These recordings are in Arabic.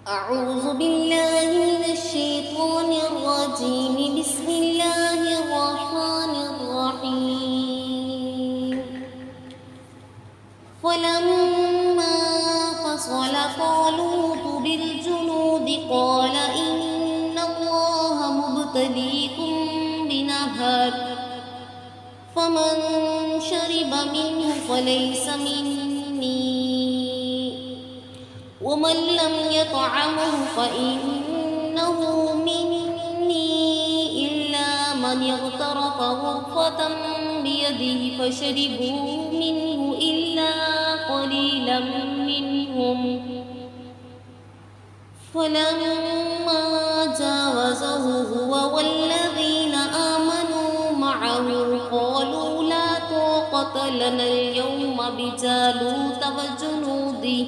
أعوذ بالله من الشيطان الرجيم. بسم الله الرحمن الرحيم. فلما فصل طالوت بالجنود قال إن الله مبتليكم بنهر فمن شرب منه فليس مني ومن لم يطعمه فإنه مني إلا من اغترف غرفة بيده فشربوا منه إلا قليلا منهم. فلما جاوزه هو والذين آمنوا معه قالوا لا طاقة لنا اليوم بجالوت وجنوده.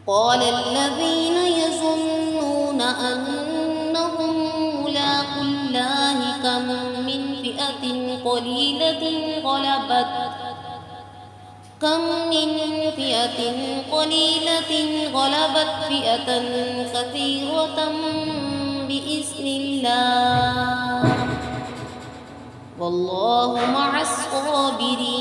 قال الذين يظنون أنهم ملاقو الله كم من فئة قليلة غلبت فئة كثيرة بإذن الله والله مع الصابرين.